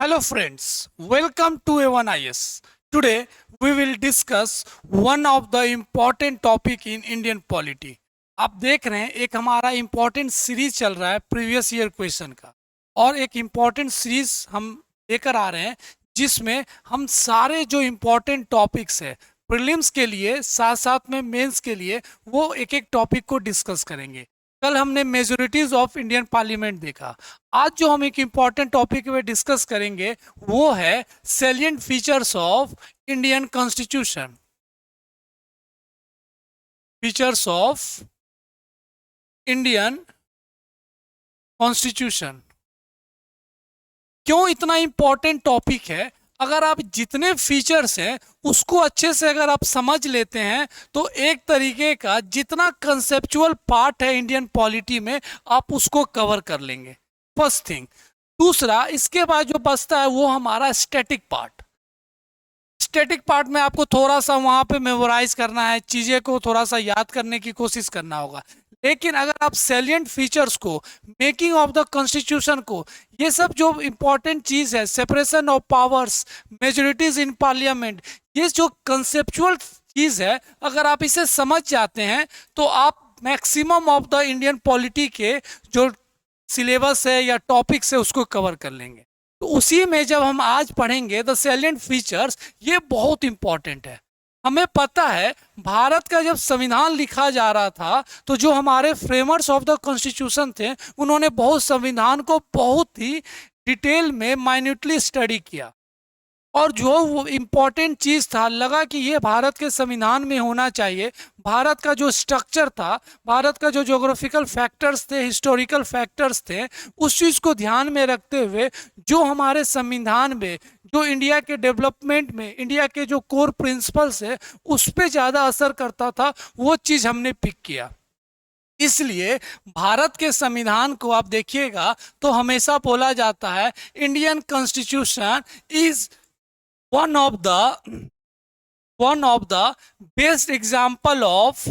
Hello friends, welcome to A1IS. Today we will discuss one of the important topic in Indian polity. आप देख रहे हैं एक हमारा important सीरीज चल रहा है प्रीवियस ईयर क्वेश्चन का और एक important सीरीज हम लेकर आ रहे हैं जिसमें हम सारे जो important टॉपिक्स है प्रीलिम्स के लिए साथ साथ में मेंस के लिए वो एक एक टॉपिक को डिस्कस करेंगे। कल हमने मेजोरिटीज ऑफ इंडियन पार्लियामेंट देखा। आज जो हम एक इम्पॉर्टेंट टॉपिक पे डिस्कस करेंगे वो है salient features of Indian constitution. Features of Indian constitution क्यों इतना इंपॉर्टेंट टॉपिक है? अगर आप जितने फीचर्स हैं उसको अच्छे से अगर आप समझ लेते हैं तो एक तरीके का जितना कंसेप्चुअल पार्ट है इंडियन पॉलिटी में आप उसको कवर कर लेंगे। First thing. दूसरा, इसके बाद जो बचता है वो हमारा स्टैटिक पार्ट। स्टैटिक पार्ट में आपको थोड़ा सा वहां पे मेमोराइज करना है, चीजें को थोड़ा सा याद करने की कोशिश करना होगा। लेकिन अगर आप सैलिएंट फीचर्स को, मेकिंग ऑफ द कॉन्स्टिट्यूशन को, ये सब जो इंपॉर्टेंट चीज है, separation of powers, majorities in parliament, ये जो कंसेप्चुअल चीज है, अगर आप इसे समझ जाते हैं तो आप maximum of the Indian polity के जो सिलेबस है या टॉपिक्स है उसको कवर कर लेंगे। तो उसी में जब हम आज पढ़ेंगे द सैलिएंट फीचर्स, ये बहुत इंपॉर्टेंट है। हमें पता है भारत का जब संविधान लिखा जा रहा था तो जो हमारे फ्रेमर्स ऑफ द कॉन्स्टिट्यूशन थे उन्होंने बहुत संविधान को बहुत ही डिटेल में माइन्यूटली स्टडी किया और जो वो इम्पोर्टेंट चीज़ था लगा कि ये भारत के संविधान में होना चाहिए। भारत का जो स्ट्रक्चर था, भारत का जो ज्योग्राफिकल फैक्टर्स थे, हिस्टोरिकल फैक्टर्स थे, उस चीज़ को ध्यान में रखते हुए जो हमारे संविधान में, जो इंडिया के डेवलपमेंट में, इंडिया के जो कोर प्रिंसिपल्स है उस पर ज़्यादा असर करता था, वो चीज़ हमने पिक किया। इसलिए भारत के संविधान को आप देखिएगा तो हमेशा बोला जाता है Indian constitution is one of the best example of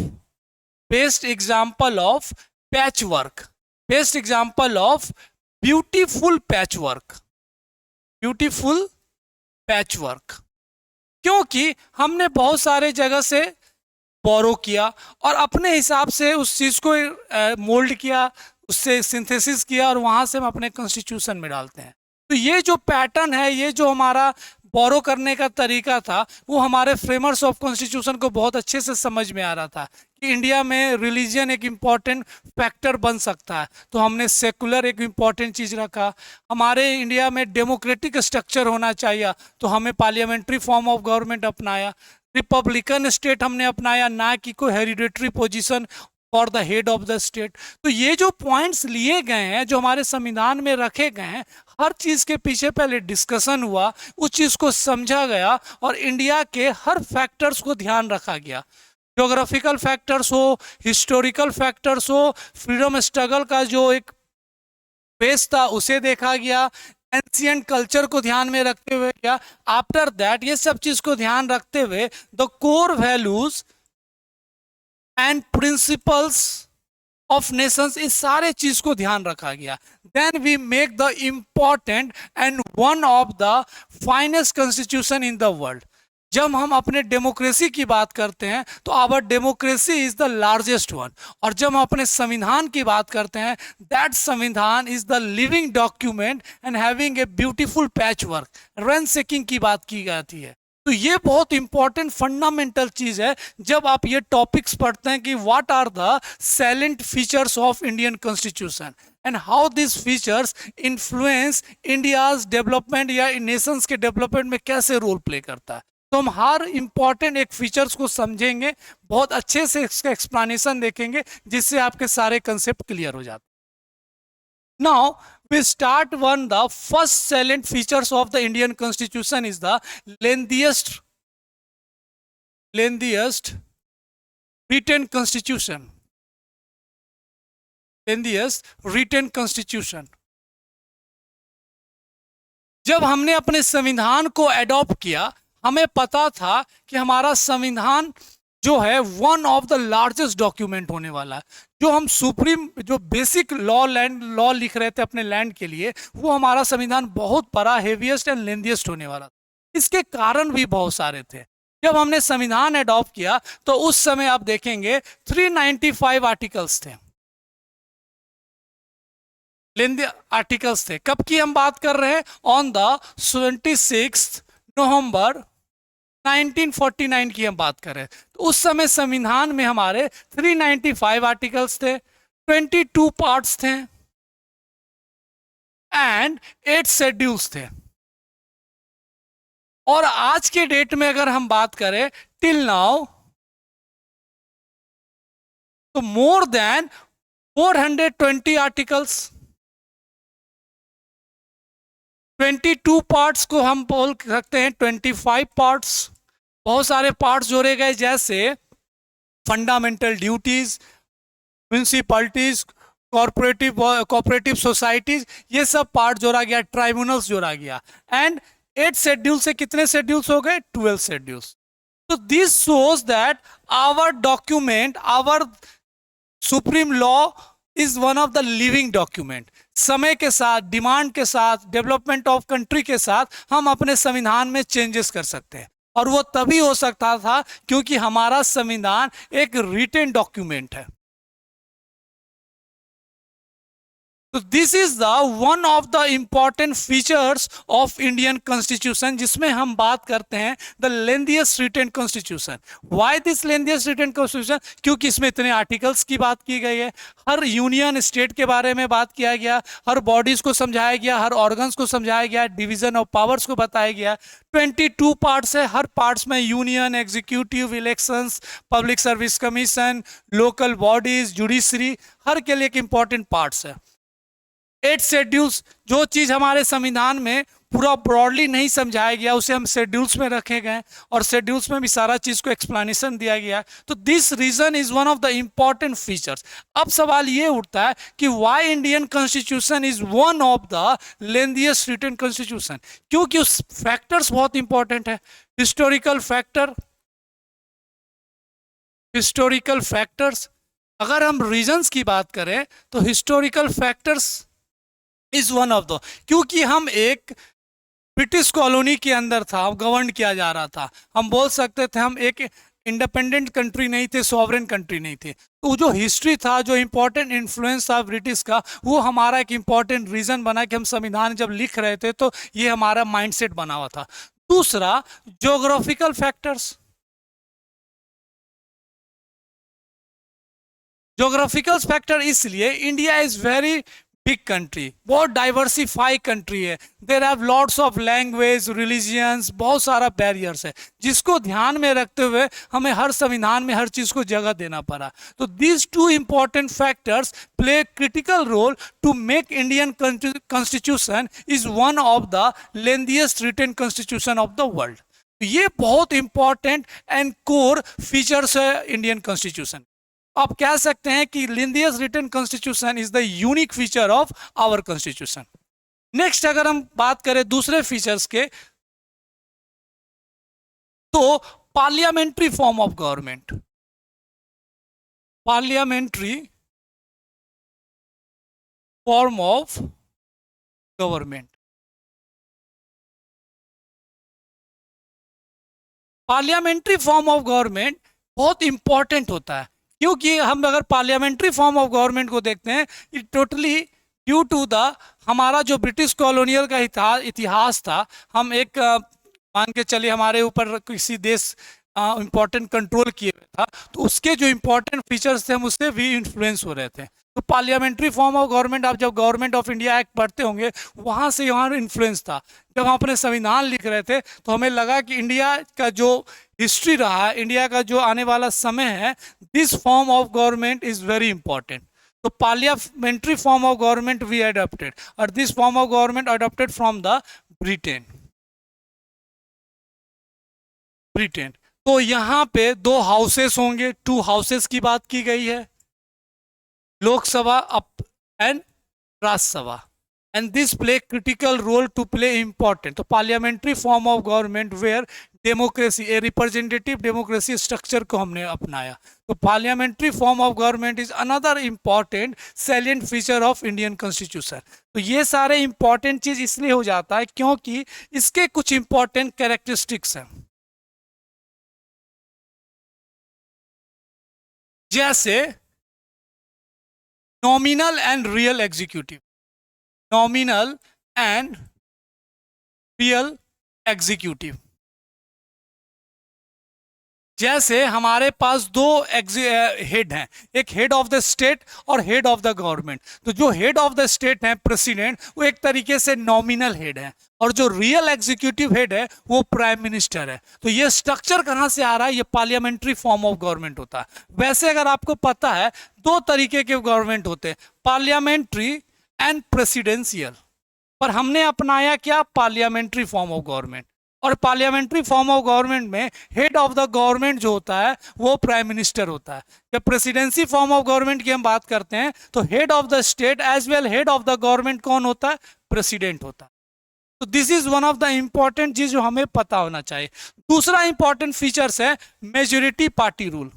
patchwork, best example of beautiful patchwork, beautiful patchwork। क्योंकि हमने बहुत सारे जगह से बोरो किया और अपने हिसाब से उस चीज को मोल्ड किया, उससे सिंथेसिस किया और वहां से हम अपने कॉन्स्टिट्यूशन में डालते हैं। तो ये जो पैटर्न है, ये जो हमारा बोरो करने का तरीका था, वो हमारे फ्रेमर्स ऑफ कॉन्स्टिट्यूशन को बहुत अच्छे से समझ में आ रहा था कि इंडिया में रिलीजन एक इम्पॉर्टेंट फैक्टर बन सकता है। तो हमने सेकुलर एक इम्पॉर्टेंट चीज़ रखा। हमारे इंडिया में डेमोक्रेटिक स्ट्रक्चर होना चाहिए तो हमें पार्लियामेंट्री फॉर्म ऑफ गवर्नमेंट अपनाया। रिपब्लिकन स्टेट हमने अपनाया, ना कि कोई hereditary position for the head of the state. तो ये जो पॉइंट्स लिए गए हैं, जो हमारे संविधान में रखे गए हैं, हर चीज के पीछे पहले डिस्कशन हुआ, उस चीज को समझा गया और इंडिया के हर फैक्टर्स को ध्यान रखा गया। ज्योग्राफिकल फैक्टर्स हो, हिस्टोरिकल फैक्टर्स हो, फ्रीडम स्ट्रगल का जो एक बेस था उसे देखा गया, एंशिएंट कल्चर को ध्यान में रखते हुए क्या, आफ्टर दैट ये सब चीज को ध्यान रखते हुए the core values and principles of nations, इस सारे चीज को ध्यान रखा गया। Then we make the important and one of the finest constitution in the world. जब हम अपने डेमोक्रेसी की बात करते हैं तो our democracy is the largest one, और जब हम अपने संविधान की बात करते हैं दैट संविधान is the living document and having a beautiful patchwork, रैंडसेकिंग की बात की जाती है। तो ये बहुत इंपॉर्टेंट फंडामेंटल चीज है जब आप ये टॉपिक्स पढ़ते हैं कि what are the salient features of Indian constitution and how this features influence India's development या नेशंस के डेवलपमेंट में कैसे रोल प्ले करता है। तो हम हर इंपॉर्टेंट एक फीचर्स को समझेंगे, बहुत अच्छे से इसका एक्सप्लेनेशन देखेंगे जिससे आपके सारे कंसेप्ट क्लियर हो जाते हैं। Now we start one, the first salient features of the Indian constitution is the lengthiest written constitution, lengthiest written constitution। जब हमने अपने संविधान को एडॉप्ट किया, हमें पता था कि हमारा संविधान जो है one of the largest document होने वाला है। जो हम सुप्रीम जो बेसिक लॉ लिख रहे थे अपने लैंड के लिए, वो हमारा संविधान बहुत बड़ा, हेवीएस्ट एंड लेंथीएस्ट होने वाला था। इसके कारण भी बहुत सारे थे। जब हमने संविधान अडॉप्ट किया तो उस समय आप देखेंगे 395 आर्टिकल्स थे, लेंदी आर्टिकल्स थे। कब की हम बात कर रहे हैं? ऑन द 26 नवंबर 1949 की हम बात कर रहे हैं। तो उस समय संविधान में हमारे 395 आर्टिकल्स थे, 22 पार्ट्स थे एंड 8 शेड्यूल्स थे। और आज के डेट में अगर हम बात करें टिल नाउ, तो मोर देन 420 आर्टिकल्स, 22 पार्ट्स को हम बोल सकते हैं 25 पार्ट्स। बहुत सारे पार्ट्स जोड़े गए, जैसे fundamental duties, municipalities, cooperative societies, ये सब पार्ट जोड़ा गया, ट्राइब्यूनल्स जोड़ा गया। एंड 8 शेड्यूल से कितने शेड्यूल्स हो गए? 12 शेड्यूल्स। तो this shows that our document, our supreme law is one of the living document. समय के साथ, डिमांड के साथ, डेवलपमेंट ऑफ कंट्री के साथ हम अपने संविधान में चेंजेस कर सकते हैं। और वो तभी हो सकता था क्योंकि हमारा संविधान एक रिटन डॉक्यूमेंट है। तो this is the one of the important features of Indian constitution, जिसमें हम बात करते हैं the lengthiest written constitution. Why this lengthiest written constitution? क्योंकि इसमें इतने आर्टिकल्स की बात की गई है, हर यूनियन स्टेट के बारे में बात किया गया, हर बॉडीज को समझाया गया, हर ऑर्गन्स को समझाया गया, डिवीजन ऑफ पावर्स को बताया गया। 22 पार्ट्स है, हर पार्ट्स में union, executive, elections, public service commission, local bodies, judiciary, हर के लिए एक इंपॉर्टेंट पार्ट्स है। 8 शेड्यूल्स, जो चीज हमारे संविधान में पूरा ब्रॉडली नहीं समझाया गया उसे हम शेड्यूल्स में रखे गए, और शेड्यूल्स में भी सारा चीज को एक्सप्लेनेशन दिया गया। तो this reason is one of the important features. अब सवाल ये उठता है कि why Indian constitution is one of the lengthiest written constitution? क्योंकि उस फैक्टर्स बहुत इंपॉर्टेंट है। हिस्टोरिकल फैक्टर, हिस्टोरिकल फैक्टर्स, अगर हम रीजंस की बात करें तो historical factors is one of the, क्योंकि हम एक ब्रिटिश कॉलोनी के अंदर था, गवर्न किया जा रहा था। हम बोल सकते थे हम एक इंडिपेंडेंट कंट्री नहीं थे, सॉवरेन कंट्री नहीं थे। तो जो हिस्ट्री था, जो इंपॉर्टेंट इन्फ्लुएंस था ब्रिटिश का, वो हमारा एक इंपॉर्टेंट रीजन बना कि हम संविधान जब लिख रहे थे तो ये हमारा माइंडसेट बना हुआ था। दूसरा, ज्योग्राफिकल फैक्टर्स। ज्योग्राफिकल फैक्टर इसलिए, India is very big country, बहुत डाइवर्सिफाई कंट्री है। There have lots of language, religions, बहुत सारा बैरियर्स है, जिसको ध्यान में रखते हुए हमें हर संविधान में हर चीज को जगह देना पड़ा। तो these 2 important factors play critical role to make Indian constitution is one of the lengthiest written constitution of the world. ये बहुत इंपॉर्टेंट एंड कोर फीचर्स है इंडियन कॉन्स्टिट्यूशन। आप कह सकते हैं कि lengthiest written constitution is the unique feature of our constitution. Next, अगर हम बात करें दूसरे फीचर्स के, तो parliamentary form of government. Parliamentary form of government, parliamentary form of government बहुत इंपॉर्टेंट होता है, क्योंकि हम अगर पार्लियामेंट्री फॉर्म ऑफ गवर्नमेंट को देखते हैं, it totally due to the हमारा जो ब्रिटिश कॉलोनियल का इतिहास था। हम एक मान के चलिए हमारे ऊपर किसी देश इंपॉर्टेंट कंट्रोल किए हुए था, तो उसके जो इंपॉर्टेंट फीचर्स थे हम उससे भी इन्फ्लुएंस हो रहे थे। तो पार्लियामेंट्री फॉर्म ऑफ गवर्नमेंट, आप जब गवर्नमेंट ऑफ इंडिया एक्ट पढ़ते होंगे, वहाँ से यहाँ इन्फ्लुएंस था। जब हम अपने संविधान लिख रहे थे तो हमें लगा कि इंडिया का जो हिस्ट्री रहा है, इंडिया का जो आने वाला समय है, this form of government is very important. तो parliamentary form of government we adopted, और this form of government adopted from the Britain. तो यहाँ पे 2 हाउसेस होंगे, 2 हाउसेस की बात की गई है, Lok Sabha and Rajya Sabha. and this play critical role to play important. तो parliamentary form of government where democracy, a representative democracy structure को हमने अपनाया. तो parliamentary form of government is another important salient feature of Indian Constitution. तो ये सारे important चीज इसलिए हो जाता है क्योंकि इसके कुछ important characteristics हैं. जैसे nominal and real executive. Nominal and real executive. जैसे हमारे पास दो हेड हैं, एक हेड ऑफ द स्टेट और हेड ऑफ द गवर्नमेंट. तो जो हेड ऑफ द स्टेट है प्रेसिडेंट, वो एक तरीके से नॉमिनल हेड है, और जो रियल एग्जीक्यूटिव हेड है वो प्राइम मिनिस्टर है. तो ये स्ट्रक्चर कहां से आ रहा है? ये पार्लियामेंट्री फॉर्म ऑफ गवर्नमेंट होता है. वैसे अगर आपको पता है दो तरीके के गवर्नमेंट होते हैं, पार्लियामेंट्री एंड प्रेसिडेंशियल, पर हमने अपनाया क्या? Parliamentary form of government. और पार्लियामेंट्री फॉर्म ऑफ गवर्नमेंट में हेड ऑफ द गवर्नमेंट जो होता है वो प्राइम मिनिस्टर होता है. जब प्रेसिडेंसी फॉर्म ऑफ गवर्नमेंट की हम बात करते हैं तो head of the state as well head of the government कौन होता है? प्रेसिडेंट होता है. तो this is one of the important चीज जो हमें पता होना चाहिए. दूसरा इंपॉर्टेंट फीचर्स है majority party rule.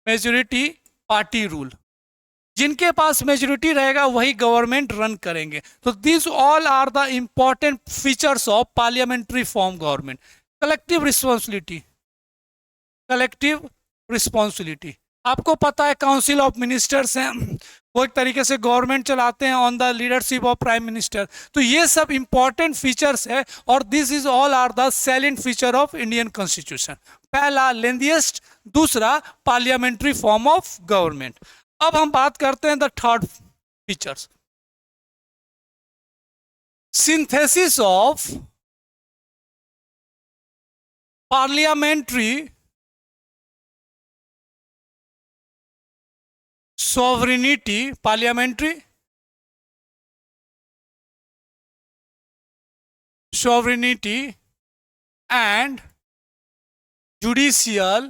Majority party rule, जिनके पास मेजोरिटी रहेगा वही गवर्नमेंट रन करेंगे. तो this all are the important features of parliamentary form government. Collective responsibility. Collective responsibility आपको पता है काउंसिल ऑफ मिनिस्टर्स हैं, वो एक तरीके से गवर्नमेंट चलाते हैं on the leadership of prime minister. तो ये सब इंपॉर्टेंट फीचर्स है और this is all are the salient feature of Indian constitution. पहला लेंथीएस्ट, दूसरा पार्लियामेंट्री फॉर्म ऑफ गवर्नमेंट. अब हम बात करते हैं the third features, synthesis of parliamentary sovereignty. Parliamentary sovereignty and judicial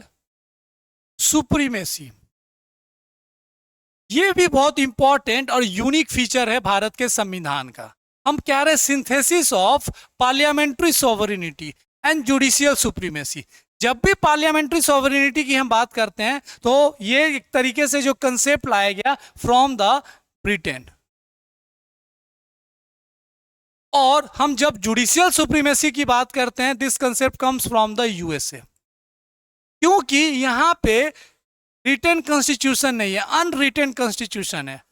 supremacy. ये भी बहुत इंपॉर्टेंट और यूनिक फीचर है भारत के संविधान का. हम कह रहे हैं synthesis of parliamentary sovereignty and judicial supremacy. जब भी पार्लियामेंट्री सोवरेनिटी की हम बात करते हैं तो ये एक तरीके से जो कंसेप्ट लाया गया फ्रॉम द ब्रिटेन, और हम जब जुडिशियल सुप्रीमेसी की बात करते हैं this concept comes from the USA. क्योंकि यहां पे रिटन कॉन्स्टिट्यूशन नहीं है, अनरिटन कॉन्स्टिट्यूशन है.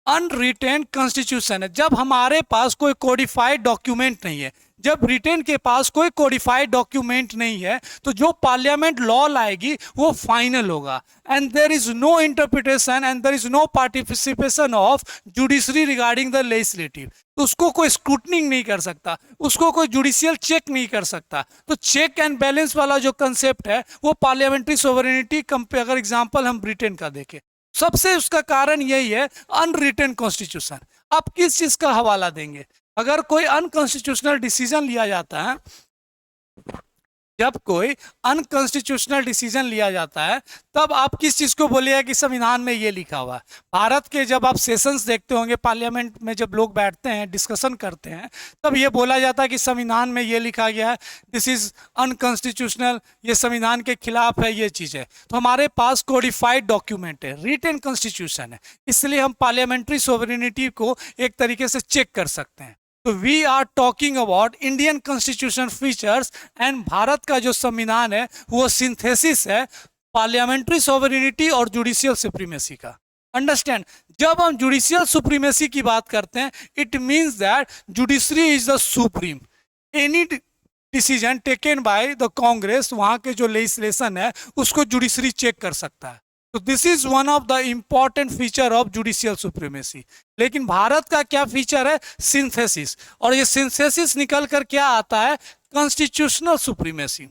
अनरिटन कॉन्स्टिट्यूशन है. जब हमारे पास कोई कोडिफाइड डॉक्यूमेंट नहीं है, जब ब्रिटेन के पास कोई कोडिफाइड डॉक्यूमेंट नहीं है, तो जो पार्लियामेंट लॉ लाएगी वो फाइनल होगा. And there is no interpretation and there is no participation of judiciary regarding the legislative. तो उसको कोई स्क्रूटनिंग नहीं कर सकता, उसको कोई जुडिशियल चेक नहीं कर सकता. तो चेक एंड बैलेंस वाला जो कंसेप्ट है वो पार्लियामेंट्री सोवरेनिटी, अगर एग्जाम्पल हम ब्रिटेन का देखें, सबसे उसका कारण यही है अनरिटन कॉन्स्टिट्यूशन. आप किस चीज का हवाला देंगे? अगर कोई अनकॉन्स्टिट्यूशनल डिसीजन लिया जाता है, जब कोई अनकॉन्स्टिट्यूशनल डिसीजन लिया जाता है तब आप किस चीज को बोलिएगा कि संविधान में ये लिखा हुआ है? भारत के जब आप सेशंस देखते होंगे, पार्लियामेंट में जब लोग बैठते हैं डिस्कशन करते हैं, तब ये बोला जाता है कि संविधान में ये लिखा गया है, दिस इज अनकॉन्स्टिट्यूशनल, ये संविधान के खिलाफ है, ये चीज है. तो हमारे पास कोडिफाइड डॉक्यूमेंट है, रिटन कॉन्स्टिट्यूशन है, इसलिए हम पार्लियामेंट्री सोवरेनिटी को एक तरीके से चेक कर सकते हैं. तो we are talking about Indian constitution features, and Bharat का जो संविधान है वो सिंथेसिस है पार्लियामेंट्री सोवरेनिटी और जुडिशियल सुप्रीमेसी का. अंडरस्टैंड? जब हम जुडिशियल सुप्रीमेसी की बात करते हैं, it means that judiciary is the supreme. Any decision taken by the Congress, वहां के जो लेजिस्लेशन है उसको जुडिशरी चेक कर सकता है. तो this is one of the important feature of judicial supremacy. लेकिन भारत का क्या फीचर है? सिंथेसिस. और ये सिंथेसिस निकल कर क्या आता है? Constitutional supremacy.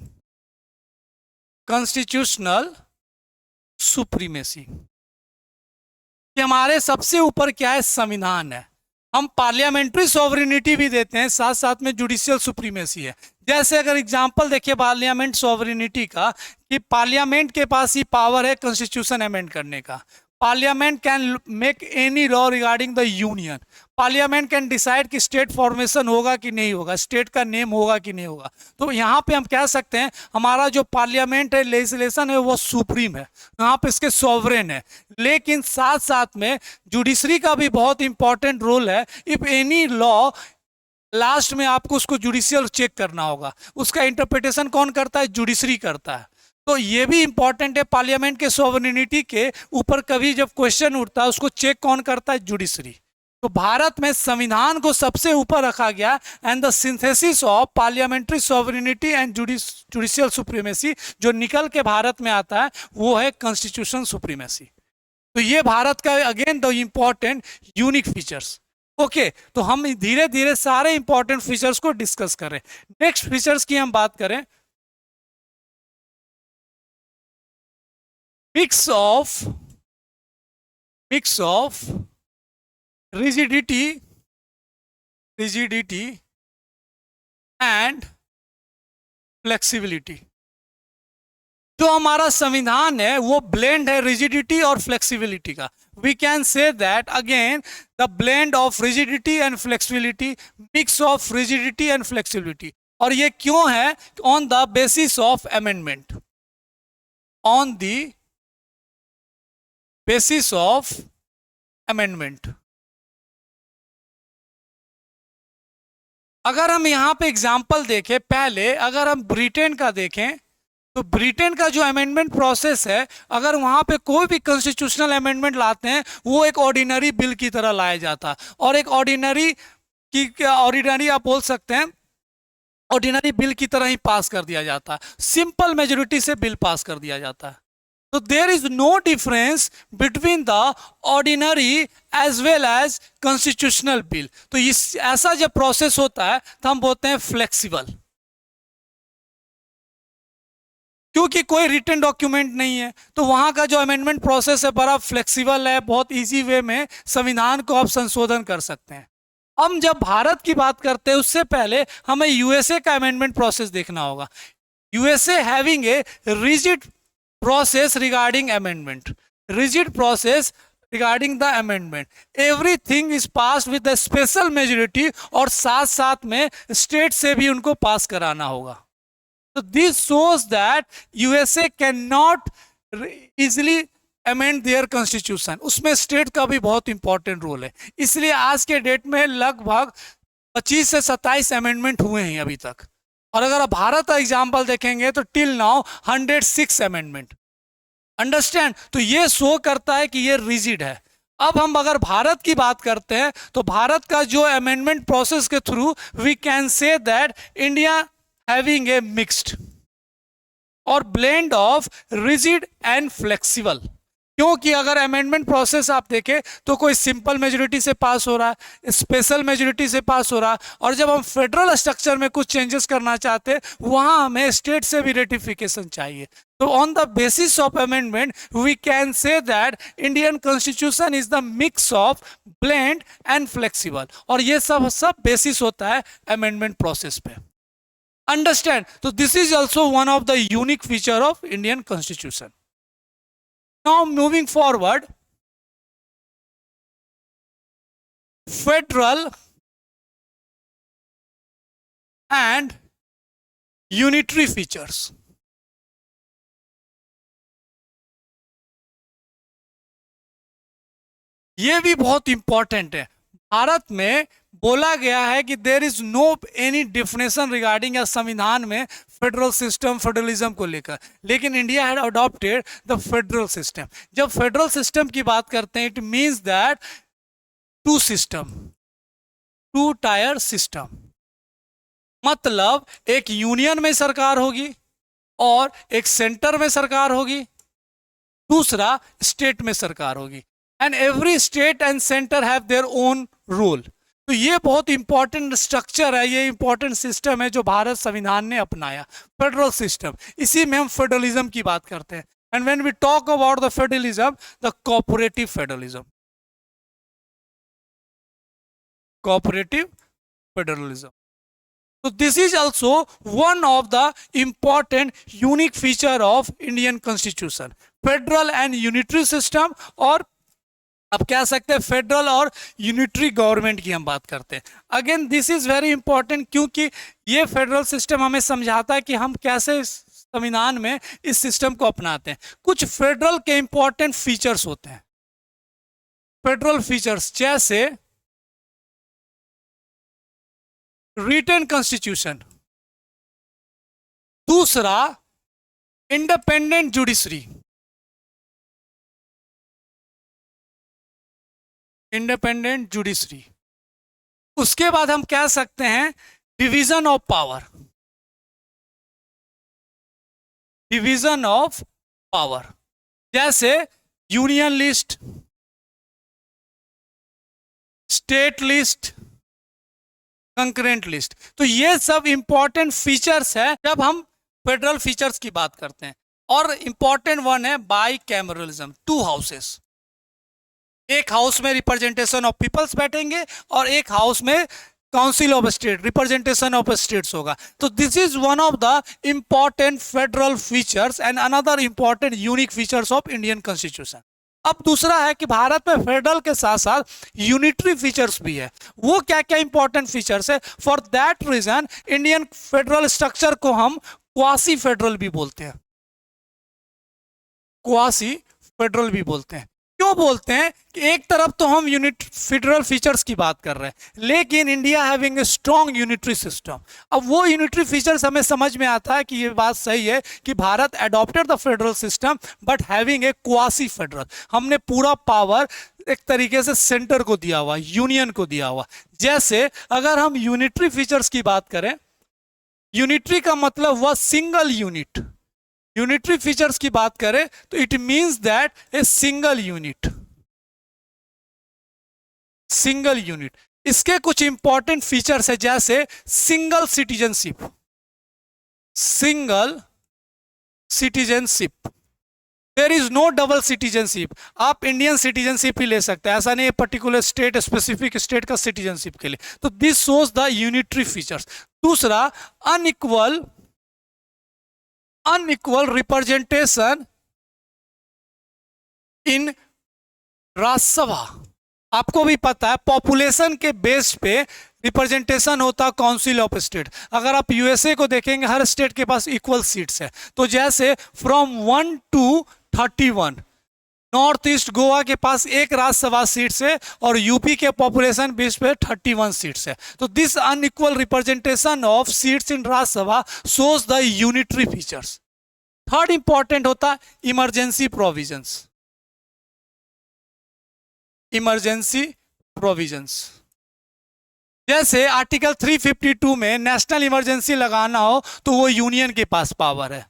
Constitutional supremacy. कि हमारे सबसे ऊपर क्या है? संविधान है. हम पार्लियामेंट्री सोवरेनिटी भी देते हैं, साथ साथ में जुडिशियल सुप्रीमेसी है. जैसे अगर एग्जांपल देखिए पार्लियामेंट सोवरेनिटी का, कि पार्लियामेंट के पास ही पावर है कॉन्स्टिट्यूशन अमेंड करने का, parliament can make any law regarding the union, parliament can decide कि स्टेट फॉर्मेशन होगा कि नहीं होगा, स्टेट का नेम होगा कि नहीं होगा। तो यहाँ पे हम कह सकते हैं हमारा जो पार्लियामेंट है, लेजिस्लेशन है, वो सुप्रीम है, यहाँ पे इसके सॉवरेन है। लेकिन साथ साथ में जुडिशरी का भी बहुत इंपॉर्टेंट रोल है। इफ एनी लॉ, लास्ट में आपको उसको जुडिशियल चेक करना होगा, उसका इंटरप्रिटेशन कौन करता है? जुडिशरी करता है। तो ये भी इंपॉर्टेंट है, पार्लियामेंट के सॉवरेनिटी के ऊपर कभी जब क्वेश्चन उठता है उसको चेक कौन करता है? जुडिशरी। तो भारत में संविधान को सबसे ऊपर रखा गया, and the synthesis of parliamentary sovereignty and judicial supremacy जो निकल के भारत में आता है वो है कॉन्स्टिट्यूशन सुप्रीमेसी। तो ये भारत का again the important unique features. Okay, तो हम धीरे धीरे सारे इंपॉर्टेंट फीचर्स को डिस्कस करें। नेक्स्ट फीचर्स की हम बात करें, mix of rigidity and flexibility. जो हमारा संविधान है वो ब्लेंड है रिजिडिटी और फ्लेक्सिबिलिटी का। We can say that again the blend of rigidity and flexibility, mix of rigidity and flexibility. और ये क्यों है? On the basis of amendment, on the basis of amendment. अगर हम यहां पे एग्जाम्पल देखें, पहले अगर हम ब्रिटेन का देखें तो ब्रिटेन का जो अमेंडमेंट प्रोसेस है, अगर वहां पे कोई भी कॉन्स्टिट्यूशनल अमेंडमेंट लाते हैं वो एक ऑर्डिनरी बिल की तरह लाया जाता है, और एक ऑर्डिनरी आप बोल सकते हैं ऑर्डिनरी बिल की तरह ही पास कर दिया जाता है, सिंपल मेजोरिटी से बिल पास कर दिया जाता है। तो there is no difference between the ordinary as well as constitutional bill. तो इस ऐसा जब प्रोसेस होता है तो हम बोलते हैं फ्लेक्सिबल, क्योंकि कोई रिटन डॉक्यूमेंट नहीं है। तो वहां का जो अमेंडमेंट प्रोसेस है बड़ा फ्लेक्सिबल है, बहुत इजी वे में संविधान को आप संशोधन कर सकते हैं। हम जब भारत की बात करते हैं उससे पहले हमें यूएसए का अमेंडमेंट प्रोसेस देखना होगा। USA having a rigid process regarding amendment, rigid process regarding the amendment, everything is passed with a special majority, और साथ साथ में स्टेट से भी उनको पास कराना होगा। तो this shows that USA cannot easily amend their constitution, उसमें स्टेट का भी बहुत इंपॉर्टेंट रोल है। इसलिए आज के डेट में लगभग 25 से 27 अमेंडमेंट हुए हैं अभी तक, और अगर आप भारत का एग्जाम्पल देखेंगे तो टिल नाउ 106 अमेंडमेंट। अंडरस्टैंड? तो ये शो करता है कि ये रिजिड है। अब हम अगर भारत की बात करते हैं तो भारत का जो अमेंडमेंट प्रोसेस के through we can say that India having a mixed और blend of rigid and flexible. क्योंकि अगर अमेंडमेंट प्रोसेस आप देखें तो कोई सिंपल मेजोरिटी से पास हो रहा है, स्पेशल मेजोरिटी से पास हो रहा है, और जब हम फेडरल स्ट्रक्चर में कुछ चेंजेस करना चाहते हैं वहां हमें स्टेट से भी रेटिफिकेशन चाहिए। तो on the basis of amendment we can say that Indian constitution is the mix of blend and flexible, और ये सब बेसिस होता है अमेंडमेंट प्रोसेस पे। अंडरस्टैंड? तो this is also one of the unique feature of Indian constitution. Now moving forward, federal and unitary features। ये भी बहुत इंपॉर्टेंट है। भारत में बोला गया है कि there is no any definition regarding या संविधान में फेडरल सिस्टम, फेडरलिज्म को लेकर, लेकिन India had adopted the federal system. जब फेडरल सिस्टम की बात करते हैं it means that two system, two tier system, मतलब एक यूनियन में सरकार होगी और एक सेंटर में सरकार होगी, दूसरा स्टेट में सरकार होगी, and every state and centre have their own rule. तो ये बहुत इंपॉर्टेंट स्ट्रक्चर है, ये इंपॉर्टेंट सिस्टम है जो भारत संविधान ने अपनाया, फेडरल सिस्टम। इसी में हम फेडरलिज्म की बात करते हैं। And when we talk about the federalism, the cooperative federalism, cooperative federalism. So this is also one of the important unique feature of Indian Constitution. Federal and unitary system, और अब कह सकते हैं फेडरल और यूनिटरी गवर्नमेंट की हम बात करते हैं। Again this is very important, क्योंकि ये फेडरल सिस्टम हमें समझाता है कि हम कैसे संविधान में इस सिस्टम को अपनाते हैं। कुछ फेडरल के इंपॉर्टेंट फीचर्स होते हैं, फेडरल फीचर्स जैसे रिटन कॉन्स्टिट्यूशन, दूसरा इंडिपेंडेंट जुडिशरी, इंडिपेंडेंट जुडिशरी, उसके बाद हम कह सकते हैं division of power, division of power, जैसे union list, state list, concurrent list. तो ये सब इंपॉर्टेंट फीचर्स है जब हम फेडरल फीचर्स की बात करते हैं। और इंपॉर्टेंट वन है बाई कैमरलिज्म, 2 हाउसेस, एक हाउस में रिप्रेजेंटेशन ऑफ पीपल्स बैठेंगे और एक हाउस में council of state, representation of states होगा। तो this is one of the important federal features and another important unique features of Indian constitution. अब दूसरा है कि भारत में फेडरल के साथ साथ यूनिटरी फीचर्स भी है। वो क्या क्या इंपॉर्टेंट फीचर्स है? For that reason Indian federal structure को हम क्वासी फेडरल भी बोलते हैं, क्वासी फेडरल भी बोलते हैं। क्यों बोलते हैं कि एक तरफ तो हम यूनिट फेडरल फीचर्स की बात कर रहे हैं, लेकिन India having a strong unitary system. अब वो यूनिटरी फीचर्स हमें समझ में आता है कि ये बात सही है कि Bharat adopted the federal system but having a quasi federal. हमने पूरा पावर एक तरीके से सेंटर को दिया हुआ, यूनियन को दिया हुआ। जैसे अगर हम यूनिटरी फीचर्स की बात करें, यूनिटरी का मतलब हुआ सिंगल यूनिट। यूनिटरी फीचर्स की बात करें तो it means that a single unit, single unit. इसके कुछ इंपॉर्टेंट फीचर्स है जैसे single citizenship, single citizenship, there is no double citizenship. आप इंडियन सिटीजनशिप ही ले सकते हैं, ऐसा नहीं है पर्टिकुलर स्टेट, स्पेसिफिक स्टेट का सिटीजनशिप के लिए। तो this shows the unitary features. दूसरा अनइक्वल रिप्रेजेंटेशन इन राज्यसभा। आपको भी पता है पॉपुलेशन के बेस पे रिप्रेजेंटेशन होता काउंसिल ऑफ स्टेट। अगर आप यूएसए को देखेंगे हर स्टेट के पास इक्वल सीट्स है। तो जैसे from 1 to 31 north east Goa के पास एक राज्यसभा सीट्स है और यूपी के पॉपुलेशन बेस पे 31 सीट्स है। तो this unequal representation of seats in Rajya Sabha shows the unitary features. Third important होता है इमरजेंसी प्रोविजंस, इमरजेंसी प्रोविजंस। जैसे आर्टिकल 352 में नेशनल इमरजेंसी लगाना हो तो वो यूनियन के पास पावर है।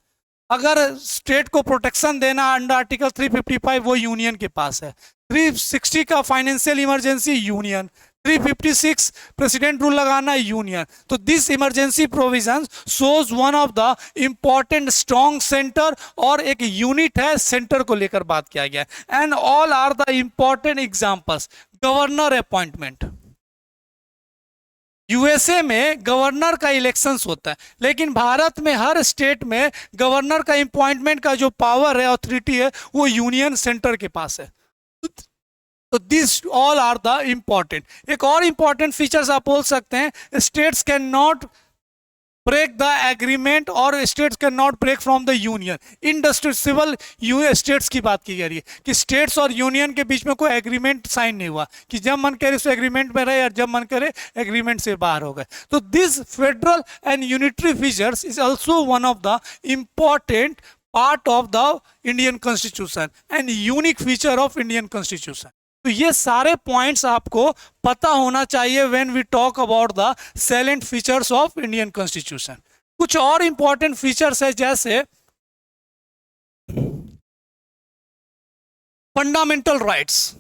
अगर स्टेट को प्रोटेक्शन देना अंडर आर्टिकल 355 वो यूनियन के पास है। 360 का financial emergency union, 356 president rule लगाना यूनियन। तो this emergency provision shows one of the important strong centre, और एक यूनिट है सेंटर को लेकर बात किया गया। And all are the important examples. Governor appointment, USA में गवर्नर का इलेक्शंस होता है, लेकिन भारत में हर स्टेट में गवर्नर का अपॉइंटमेंट का जो पावर है, ऑथोरिटी है, वो यूनियन सेंटर के पास है। तो this all are the important. एक और इंपॉर्टेंट फीचर्स आप बोल सकते हैं, states can not break the agreement और states can not break from the union. Indestructible states की बात की जा रही है कि स्टेट्स और यूनियन के बीच में कोई एग्रीमेंट साइन नहीं हुआ कि जब मन करे उस एग्रीमेंट में रहे और जब मन करे एग्रीमेंट से बाहर हो गए। तो this federal and unitary features is also one of the important part of the Indian constitution and unique feature of Indian constitution. तो ये सारे पॉइंट्स आपको पता होना चाहिए when we talk about the salient features of Indian constitution. कुछ और important features है जैसे fundamental rights,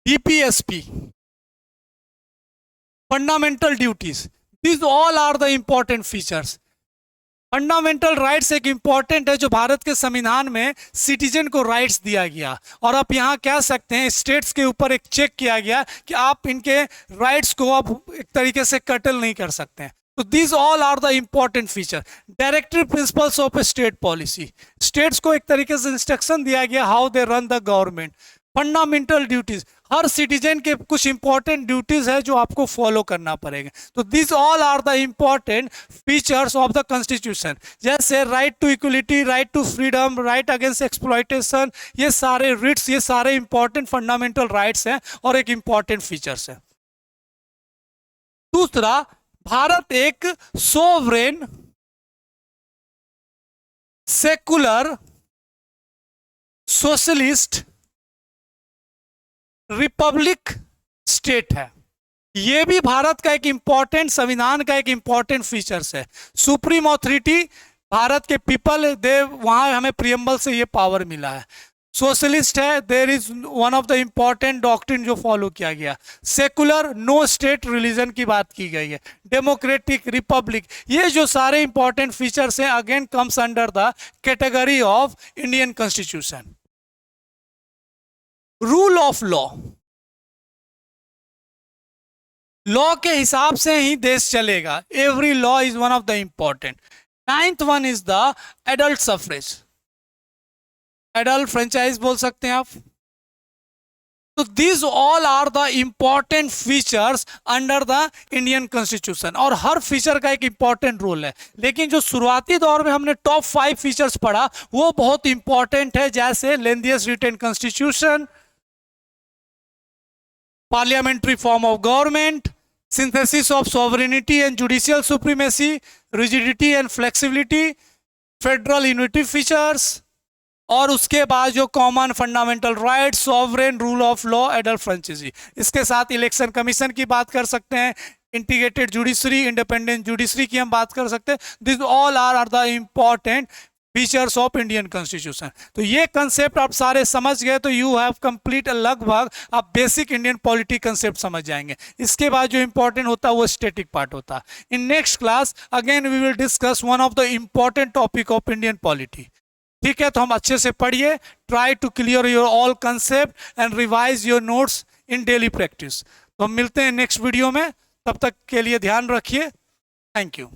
DPSP, fundamental duties, this all are the important features. Fundamental rights एक इंपॉर्टेंट है जो भारत के संविधान में सिटीजन को राइट्स दिया गया, और आप यहाँ कह सकते हैं स्टेट्स के ऊपर एक चेक किया गया कि आप इनके राइट्स को आप एक तरीके से कटल नहीं कर सकते हैं। तो these all are the important feature. Directive principles of a state policy. States को एक तरीके से इंस्ट्रक्शन दिया गया how they run the government. Fundamental duties, her citizen के कुछ इंपॉर्टेंट ड्यूटीज है जो आपको फॉलो करना पड़ेगा. तो this all are the important features of the constitution. जैसे right to equality, right to freedom, right against exploitation, ये सारे रिट्स, ये सारे इंपॉर्टेंट फंडामेंटल राइट्स हैं और एक इंपॉर्टेंट फीचर्स है. दूसरा, भारत एक sovereign, secular, socialist, Republic state है. यह भी भारत का एक इंपॉर्टेंट, संविधान का एक इंपॉर्टेंट फीचर्स है. सुप्रीम ऑथोरिटी भारत के पीपल, दे वहां हमें प्रियम्बल से ये पावर मिला है. सोशलिस्ट है, there is one of the important doctrine जो फॉलो किया गया. सेकुलर, नो स्टेट रिलीजन की बात की गई है. डेमोक्रेटिक, रिपब्लिक, ये जो सारे इंपॉर्टेंट फीचर्स हैं again comes under the category of Indian constitution. Rule of law, law के हिसाब से ही देश चलेगा. Every law is one of the important. 9th one is the adult suffrage. Adult franchise बोल सकते हैं आप. तो this all are the important features under the Indian constitution. और हर फीचर का एक इंपॉर्टेंट रोल है. लेकिन जो शुरुआती दौर में हमने टॉप 5 फीचर्स पढ़ा वो बहुत इंपॉर्टेंट है. जैसे lengthiest written constitution, parliamentary form of government, synthesis of sovereignty and judicial supremacy, rigidity and flexibility, federal unity features, और उसके बाद जो common fundamental right, sovereign, rule of law, adult franchise. इसके साथ इलेक्शन कमीशन की बात कर सकते हैं, इंटीग्रेटेड जुडिशरी, इंडिपेंडेंट जुडिशरी की हम बात कर सकते हैं. This all are the important features of Indian constitution. तो ये कंसेप्ट आप सारे समझ गए तो यू हैव कंप्लीट, लगभग आप बेसिक इंडियन पॉलिटी कंसेप्ट समझ जाएंगे. इसके बाद जो इंपॉर्टेंट होता है वो स्टैटिक पार्ट होता है. In next class again we will discuss one of the important topic of Indian polity. ठीक है, तो हम अच्छे से पढ़िए. Try to clear your all concept and revise your notes in daily practice. तो हम मिलते हैं नेक्स्ट वीडियो में. तब तक के लिए ध्यान रखिए. Thank you.